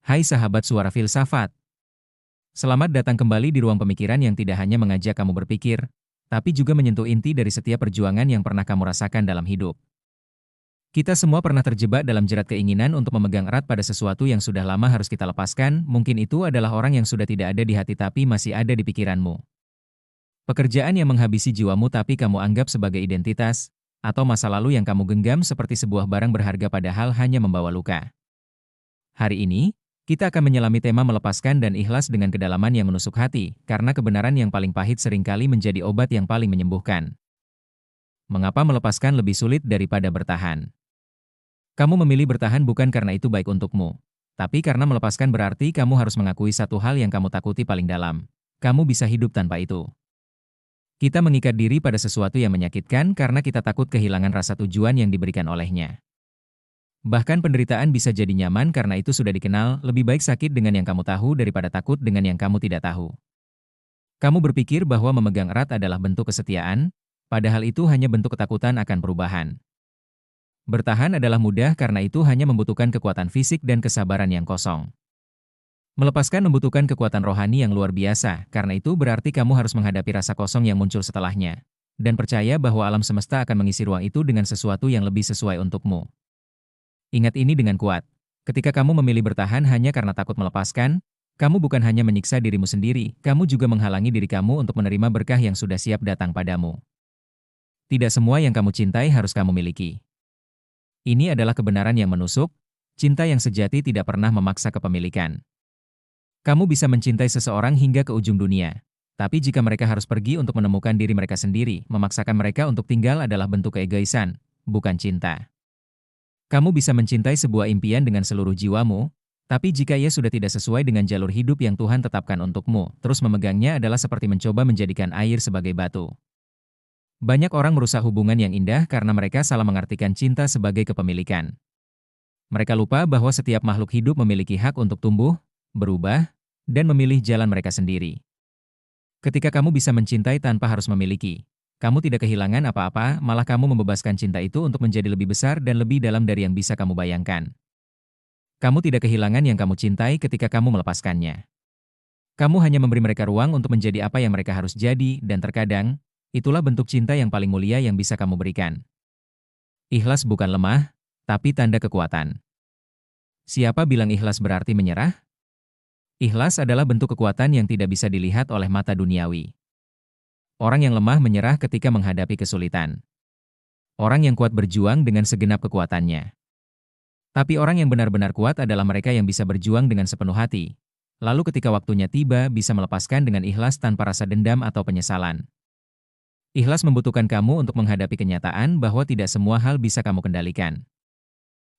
Hai sahabat suara filsafat, selamat datang kembali di ruang pemikiran yang tidak hanya mengajak kamu berpikir, tapi juga menyentuh inti dari setiap perjuangan yang pernah kamu rasakan dalam hidup. Kita semua pernah terjebak dalam jerat keinginan untuk memegang erat pada sesuatu yang sudah lama harus kita lepaskan, mungkin itu adalah orang yang sudah tidak ada di hati tapi masih ada di pikiranmu. Pekerjaan yang menghabisi jiwamu tapi kamu anggap sebagai identitas, atau masa lalu yang kamu genggam seperti sebuah barang berharga padahal hanya membawa luka. Hari ini, kita akan menyelami tema melepaskan dan ikhlas dengan kedalaman yang menusuk hati, karena kebenaran yang paling pahit seringkali menjadi obat yang paling menyembuhkan. Mengapa melepaskan lebih sulit daripada bertahan? Kamu memilih bertahan bukan karena itu baik untukmu, tapi karena melepaskan berarti kamu harus mengakui satu hal yang kamu takuti paling dalam. Kamu bisa hidup tanpa itu. Kita mengikat diri pada sesuatu yang menyakitkan karena kita takut kehilangan rasa tujuan yang diberikan olehnya. Bahkan penderitaan bisa jadi nyaman karena itu sudah dikenal, lebih baik sakit dengan yang kamu tahu daripada takut dengan yang kamu tidak tahu. Kamu berpikir bahwa memegang erat adalah bentuk kesetiaan, padahal itu hanya bentuk ketakutan akan perubahan. Bertahan adalah mudah karena itu hanya membutuhkan kekuatan fisik dan kesabaran yang kosong. Melepaskan membutuhkan kekuatan rohani yang luar biasa, karena itu berarti kamu harus menghadapi rasa kosong yang muncul setelahnya. Dan percaya bahwa alam semesta akan mengisi ruang itu dengan sesuatu yang lebih sesuai untukmu. Ingat ini dengan kuat. Ketika kamu memilih bertahan hanya karena takut melepaskan, kamu bukan hanya menyiksa dirimu sendiri, kamu juga menghalangi diri kamu untuk menerima berkah yang sudah siap datang padamu. Tidak semua yang kamu cintai harus kamu miliki. Ini adalah kebenaran yang menusuk, cinta yang sejati tidak pernah memaksa kepemilikan. Kamu bisa mencintai seseorang hingga ke ujung dunia, tapi jika mereka harus pergi untuk menemukan diri mereka sendiri, memaksakan mereka untuk tinggal adalah bentuk keegoisan, bukan cinta. Kamu bisa mencintai sebuah impian dengan seluruh jiwamu, tapi jika ia sudah tidak sesuai dengan jalur hidup yang Tuhan tetapkan untukmu, terus memegangnya adalah seperti mencoba menjadikan air sebagai batu. Banyak orang merusak hubungan yang indah karena mereka salah mengartikan cinta sebagai kepemilikan. Mereka lupa bahwa setiap makhluk hidup memiliki hak untuk tumbuh, berubah, dan memilih jalan mereka sendiri. Ketika kamu bisa mencintai tanpa harus memiliki, kamu tidak kehilangan apa-apa, malah kamu membebaskan cinta itu untuk menjadi lebih besar dan lebih dalam dari yang bisa kamu bayangkan. Kamu tidak kehilangan yang kamu cintai ketika kamu melepaskannya. Kamu hanya memberi mereka ruang untuk menjadi apa yang mereka harus jadi, dan terkadang, itulah bentuk cinta yang paling mulia yang bisa kamu berikan. Ikhlas bukan lemah, tapi tanda kekuatan. Siapa bilang ikhlas berarti menyerah? Ikhlas adalah bentuk kekuatan yang tidak bisa dilihat oleh mata duniawi. Orang yang lemah menyerah ketika menghadapi kesulitan. Orang yang kuat berjuang dengan segenap kekuatannya. Tapi orang yang benar-benar kuat adalah mereka yang bisa berjuang dengan sepenuh hati. Lalu ketika waktunya tiba bisa melepaskan dengan ikhlas tanpa rasa dendam atau penyesalan. Ikhlas membutuhkan kamu untuk menghadapi kenyataan bahwa tidak semua hal bisa kamu kendalikan.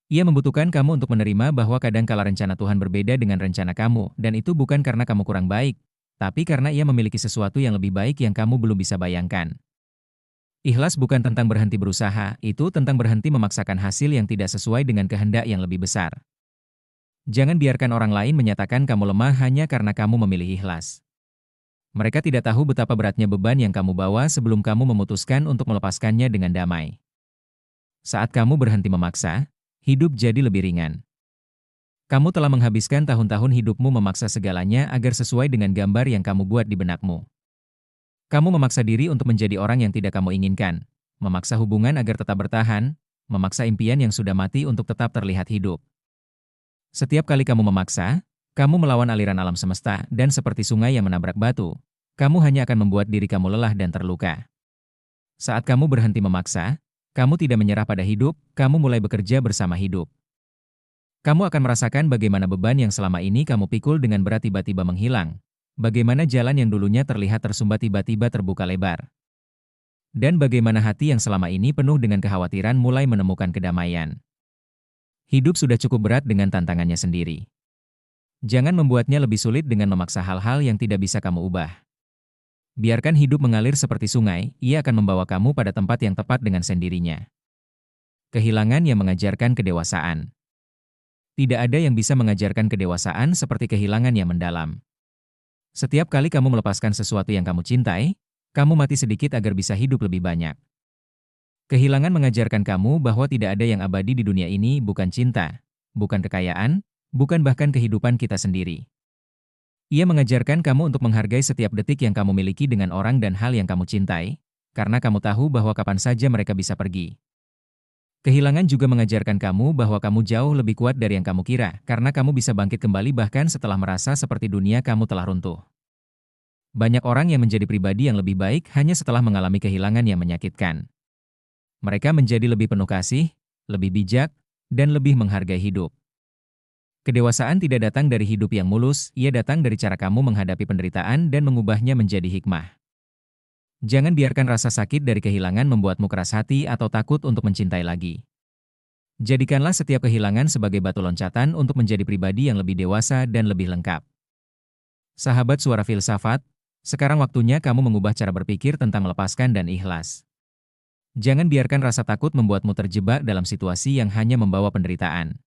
Ia membutuhkan kamu untuk menerima bahwa kadangkala rencana Tuhan berbeda dengan rencana kamu, dan itu bukan karena kamu kurang baik, tapi karena ia memiliki sesuatu yang lebih baik yang kamu belum bisa bayangkan. Ikhlas bukan tentang berhenti berusaha, itu tentang berhenti memaksakan hasil yang tidak sesuai dengan kehendak yang lebih besar. Jangan biarkan orang lain menyatakan kamu lemah hanya karena kamu memilih ikhlas. Mereka tidak tahu betapa beratnya beban yang kamu bawa sebelum kamu memutuskan untuk melepaskannya dengan damai. Saat kamu berhenti memaksa, hidup jadi lebih ringan. Kamu telah menghabiskan tahun-tahun hidupmu memaksa segalanya agar sesuai dengan gambar yang kamu buat di benakmu. Kamu memaksa diri untuk menjadi orang yang tidak kamu inginkan, memaksa hubungan agar tetap bertahan, memaksa impian yang sudah mati untuk tetap terlihat hidup. Setiap kali kamu memaksa, kamu melawan aliran alam semesta, dan seperti sungai yang menabrak batu, kamu hanya akan membuat diri kamu lelah dan terluka. Saat kamu berhenti memaksa, kamu tidak menyerah pada hidup, kamu mulai bekerja bersama hidup. Kamu akan merasakan bagaimana beban yang selama ini kamu pikul dengan berat tiba-tiba menghilang. Bagaimana jalan yang dulunya terlihat tersumbat tiba-tiba terbuka lebar. Dan bagaimana hati yang selama ini penuh dengan kekhawatiran mulai menemukan kedamaian. Hidup sudah cukup berat dengan tantangannya sendiri. Jangan membuatnya lebih sulit dengan memaksa hal-hal yang tidak bisa kamu ubah. Biarkan hidup mengalir seperti sungai, ia akan membawa kamu pada tempat yang tepat dengan sendirinya. Kehilangan yang mengajarkan kedewasaan. Tidak ada yang bisa mengajarkan kedewasaan seperti kehilangan yang mendalam. Setiap kali kamu melepaskan sesuatu yang kamu cintai, kamu mati sedikit agar bisa hidup lebih banyak. Kehilangan mengajarkan kamu bahwa tidak ada yang abadi di dunia ini, bukan cinta, bukan kekayaan, bukan bahkan kehidupan kita sendiri. Ia mengajarkan kamu untuk menghargai setiap detik yang kamu miliki dengan orang dan hal yang kamu cintai, karena kamu tahu bahwa kapan saja mereka bisa pergi. Kehilangan juga mengajarkan kamu bahwa kamu jauh lebih kuat dari yang kamu kira, karena kamu bisa bangkit kembali bahkan setelah merasa seperti dunia kamu telah runtuh. Banyak orang yang menjadi pribadi yang lebih baik hanya setelah mengalami kehilangan yang menyakitkan. Mereka menjadi lebih penuh kasih, lebih bijak, dan lebih menghargai hidup. Kedewasaan tidak datang dari hidup yang mulus, ia datang dari cara kamu menghadapi penderitaan dan mengubahnya menjadi hikmah. Jangan biarkan rasa sakit dari kehilangan membuatmu keras hati atau takut untuk mencintai lagi. Jadikanlah setiap kehilangan sebagai batu loncatan untuk menjadi pribadi yang lebih dewasa dan lebih lengkap. Sahabat Suara Filsafat, sekarang waktunya kamu mengubah cara berpikir tentang melepaskan dan ikhlas. Jangan biarkan rasa takut membuatmu terjebak dalam situasi yang hanya membawa penderitaan.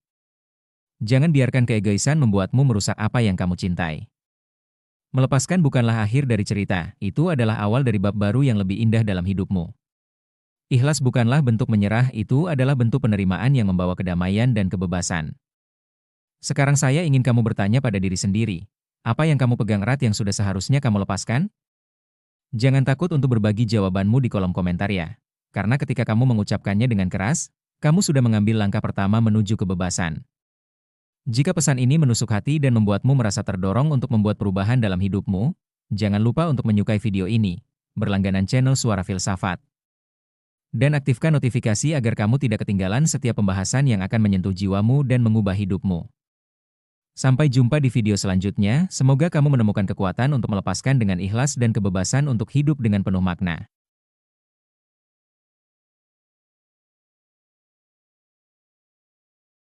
Jangan biarkan keegoisan membuatmu merusak apa yang kamu cintai. Melepaskan bukanlah akhir dari cerita, itu adalah awal dari bab baru yang lebih indah dalam hidupmu. Ikhlas bukanlah bentuk menyerah, itu adalah bentuk penerimaan yang membawa kedamaian dan kebebasan. Sekarang saya ingin kamu bertanya pada diri sendiri, apa yang kamu pegang erat yang sudah seharusnya kamu lepaskan? Jangan takut untuk berbagi jawabanmu di kolom komentar ya, karena ketika kamu mengucapkannya dengan keras, kamu sudah mengambil langkah pertama menuju kebebasan. Jika pesan ini menusuk hati dan membuatmu merasa terdorong untuk membuat perubahan dalam hidupmu, jangan lupa untuk menyukai video ini, berlangganan channel Suara Filsafat, dan aktifkan notifikasi agar kamu tidak ketinggalan setiap pembahasan yang akan menyentuh jiwamu dan mengubah hidupmu. Sampai jumpa di video selanjutnya, semoga kamu menemukan kekuatan untuk melepaskan dengan ikhlas dan kebebasan untuk hidup dengan penuh makna.